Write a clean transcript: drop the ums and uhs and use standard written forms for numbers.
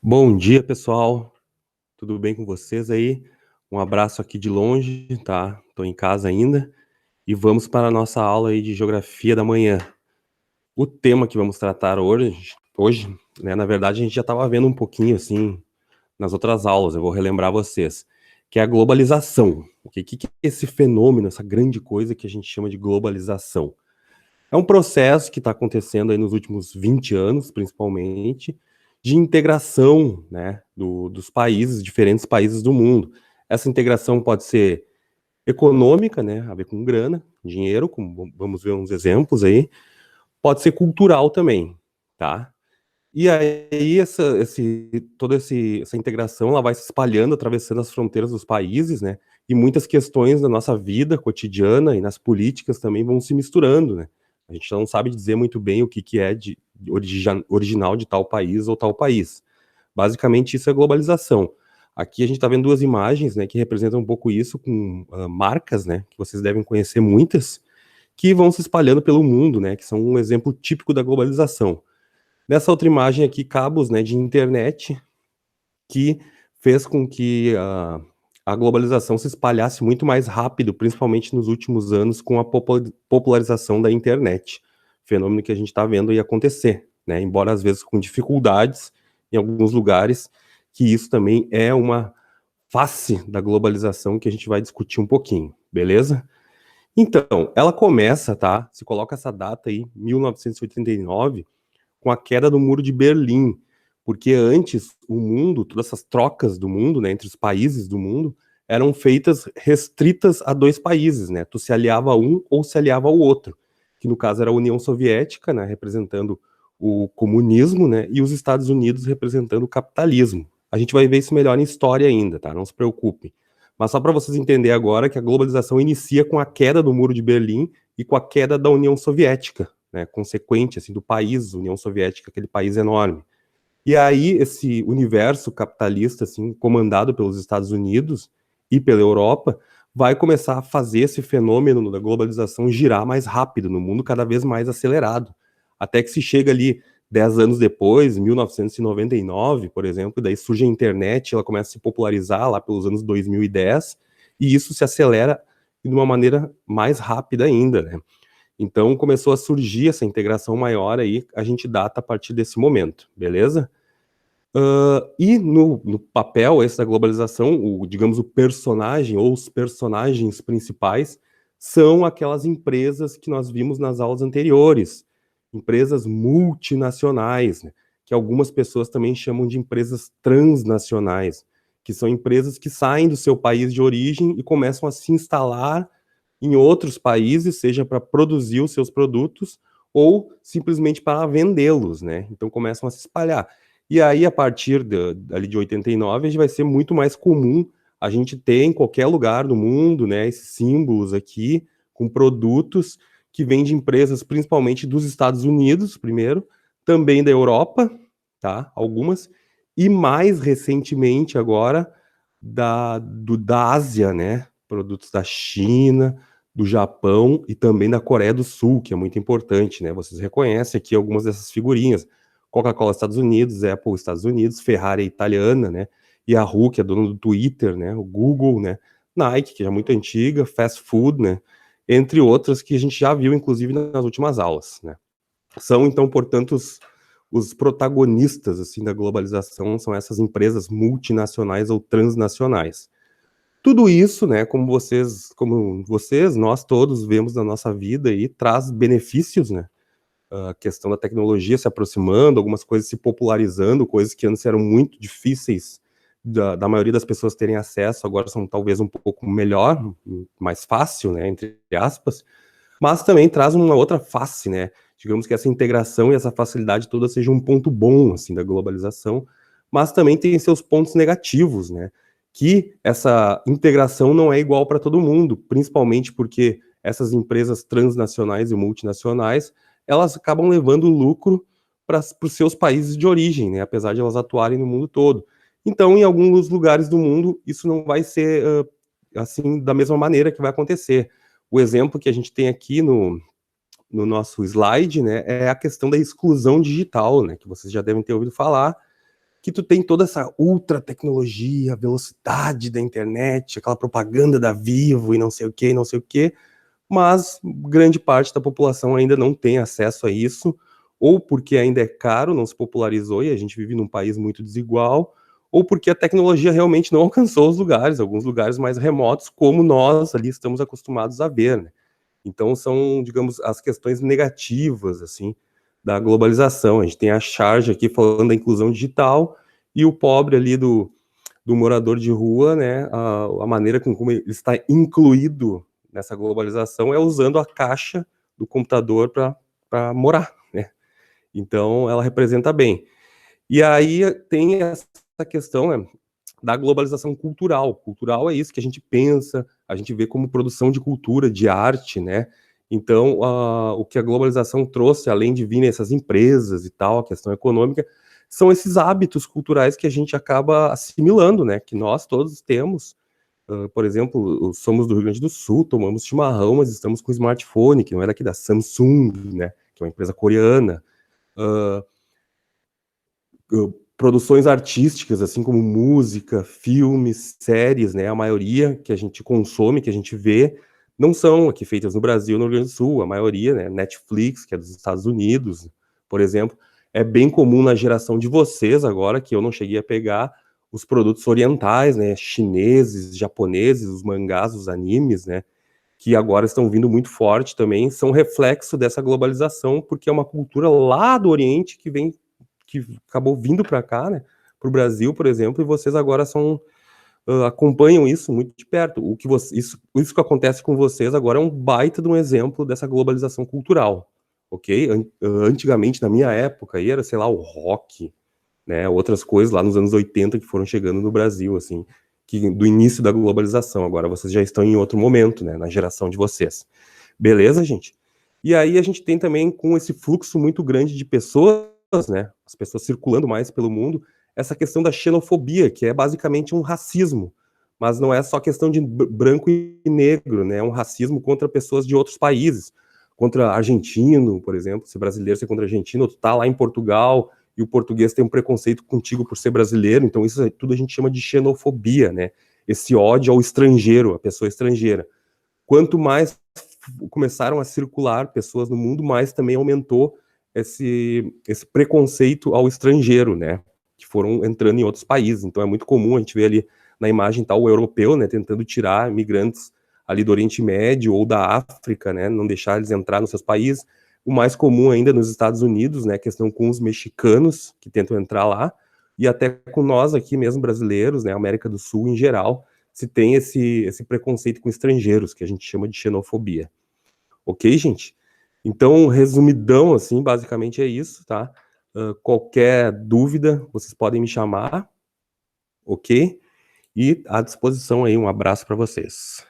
Bom dia, pessoal. Tudo bem com vocês aí? Um abraço aqui de longe, tá? Tô em casa ainda e vamos para a nossa aula aí de geografia da manhã. O tema que vamos tratar hoje, né, na verdade a gente já estava vendo um pouquinho assim nas outras aulas, eu vou relembrar vocês, que é a globalização. O que é esse fenômeno, essa grande coisa que a gente chama de globalização? É um processo que está acontecendo aí nos últimos 20 anos, principalmente, de integração, né, dos países, diferentes países do mundo. Essa integração pode ser econômica, né, a ver com grana, dinheiro, como vamos ver uns exemplos aí, pode ser cultural também, tá? E aí essa integração ela vai se espalhando, atravessando as fronteiras dos países, né? E muitas questões da nossa vida cotidiana e nas políticas também vão se misturando, né? A gente não sabe dizer muito bem o que é original de tal país ou tal país. Basicamente, isso é globalização. Aqui a gente está vendo duas imagens, né, que representam um pouco isso, com marcas, né, que vocês devem conhecer muitas, que vão se espalhando pelo mundo, né, que são um exemplo típico da globalização. Nessa outra imagem aqui, cabos, né, de internet que fez com que a globalização se espalhasse muito mais rápido, principalmente nos últimos anos, com a popularização da internet. Fenômeno que a gente está vendo aí acontecer, né? Embora às vezes com dificuldades em alguns lugares, que isso também é uma face da globalização que a gente vai discutir um pouquinho, beleza? Então, ela começa, tá? Se coloca essa data aí, 1989, com a queda do Muro de Berlim, porque antes o mundo, todas essas trocas do mundo, né, entre os países do mundo, eram feitas restritas a dois países, né? Tu se aliava a um ou se aliava ao outro, que no caso era a União Soviética, né, representando o comunismo, né, e os Estados Unidos representando o capitalismo. A gente vai ver isso melhor em história ainda, tá? Não se preocupem. Mas só para vocês entenderem agora que a globalização inicia com a queda do Muro de Berlim e com a queda da União Soviética, né, consequente assim do país, União Soviética, aquele país enorme. E aí esse universo capitalista assim, comandado pelos Estados Unidos e pela Europa, vai começar a fazer esse fenômeno da globalização girar mais rápido no mundo, cada vez mais acelerado, até que se chega ali 10 anos depois, 1999, por exemplo, daí surge a internet, ela começa a se popularizar lá pelos anos 2010, e isso se acelera de uma maneira mais rápida ainda, né? Então começou a surgir essa integração maior aí, a gente data a partir desse momento, beleza? E no papel esse da globalização, digamos, o personagem ou os personagens principais são aquelas empresas que nós vimos nas aulas anteriores, empresas multinacionais, né, que algumas pessoas também chamam de empresas transnacionais, que são empresas que saem do seu país de origem e começam a se instalar em outros países, seja para produzir os seus produtos ou simplesmente para vendê-los, né? Então começam a se espalhar. E aí, a partir ali de 89, a gente vai ser muito mais comum a gente ter em qualquer lugar do mundo, né, esses símbolos aqui, com produtos que vêm de empresas principalmente dos Estados Unidos, primeiro, também da Europa, tá? Algumas, e mais recentemente agora da Ásia, né? Produtos da China, do Japão e também da Coreia do Sul, que é muito importante, né? Vocês reconhecem aqui algumas dessas figurinhas. Coca-Cola Estados Unidos, Apple Estados Unidos, Ferrari italiana, né? Yahoo, que é dono do Twitter, né? O Google, né? Nike, que já é muito antiga, fast food, né? Entre outras que a gente já viu, inclusive, nas últimas aulas, né? São, então, portanto, os protagonistas, assim, da globalização, são essas empresas multinacionais ou transnacionais. Tudo isso, né, como vocês, nós todos vemos na nossa vida e traz benefícios, né? A questão da tecnologia se aproximando, algumas coisas se popularizando, coisas que antes eram muito difíceis da maioria das pessoas terem acesso, agora são talvez um pouco melhor, mais fácil, né, entre aspas, mas também traz uma outra face, né? Digamos que essa integração e essa facilidade toda seja um ponto bom, assim, da globalização, mas também tem seus pontos negativos, né? Que essa integração não é igual para todo mundo, principalmente porque essas empresas transnacionais e multinacionais, elas acabam levando lucro para os seus países de origem, né? Apesar de elas atuarem no mundo todo. Então, em alguns lugares do mundo, isso não vai ser assim da mesma maneira que vai acontecer. O exemplo que a gente tem aqui no nosso slide, né, é a questão da exclusão digital, né, que vocês já devem ter ouvido falar, que tu tem toda essa ultra tecnologia, velocidade da internet, aquela propaganda da Vivo e não sei o quê, e não sei o quê, mas grande parte da população ainda não tem acesso a isso, ou porque ainda é caro, não se popularizou e a gente vive num país muito desigual, ou porque a tecnologia realmente não alcançou os lugares, alguns lugares mais remotos, como nós ali estamos acostumados a ver, né? Então são, digamos, as questões negativas, assim, da globalização. A gente tem a charge aqui falando da inclusão digital e o pobre ali do morador de rua, né, a maneira como ele está incluído nessa globalização é usando a caixa do computador para morar, né? Então ela representa bem. E aí tem essa questão, né, da globalização cultural. Cultural é isso que a gente pensa, a gente vê como produção de cultura, de arte, né? Então, o que a globalização trouxe, além de vir essas empresas e tal, a questão econômica, são esses hábitos culturais que a gente acaba assimilando, né? Que nós todos temos. Por exemplo, somos do Rio Grande do Sul, tomamos chimarrão, mas estamos com smartphone, que não é daqui da Samsung, né? Que é uma empresa coreana. Uh, Produções artísticas, assim como música, filmes, séries, né? A maioria que a gente consome, que a gente vê, não são aqui feitas no Brasil, no Rio Grande do Sul. A maioria, né? Netflix, que é dos Estados Unidos, por exemplo. É bem comum na geração de vocês agora, que eu não cheguei a pegar, os produtos orientais, né? Chineses, japoneses, os mangás, os animes, né? Que agora estão vindo muito forte também, são reflexo dessa globalização, porque é uma cultura lá do Oriente que acabou vindo para cá, né, para o Brasil, por exemplo, e vocês agora acompanham isso muito de perto. Isso que acontece com vocês agora é um baita de um exemplo dessa globalização cultural, ok? Antigamente, na minha época, aí era, sei lá, o rock, né, outras coisas lá nos anos 80 que foram chegando no Brasil, assim, que do início da globalização. Agora vocês já estão em outro momento, né, na geração de vocês. Beleza, gente? E aí a gente tem também, com esse fluxo muito grande de pessoas, né, as pessoas circulando mais pelo mundo, essa questão da xenofobia, que é basicamente um racismo, mas não é só questão de branco e negro, né, é um racismo contra pessoas de outros países, contra argentino, por exemplo, se brasileiro ser contra argentino, tu tá lá em Portugal e o português tem um preconceito contigo por ser brasileiro, então isso tudo a gente chama de xenofobia, né, esse ódio ao estrangeiro, à pessoa estrangeira. Quanto mais começaram a circular pessoas no mundo, mais também aumentou esse preconceito ao estrangeiro, né? Que foram entrando em outros países. Então é muito comum a gente ver ali na imagem tal o europeu, né? Tentando tirar imigrantes ali do Oriente Médio ou da África, né? Não deixar eles entrar nos seus países. O mais comum ainda nos Estados Unidos, né? Questão com os mexicanos que tentam entrar lá e até com nós aqui mesmo brasileiros, né? América do Sul em geral, se tem esse preconceito com estrangeiros, que a gente chama de xenofobia. Ok, gente? Então, resumidão, assim, basicamente é isso, tá? Qualquer dúvida, vocês podem me chamar, ok? E à disposição aí, um abraço para vocês.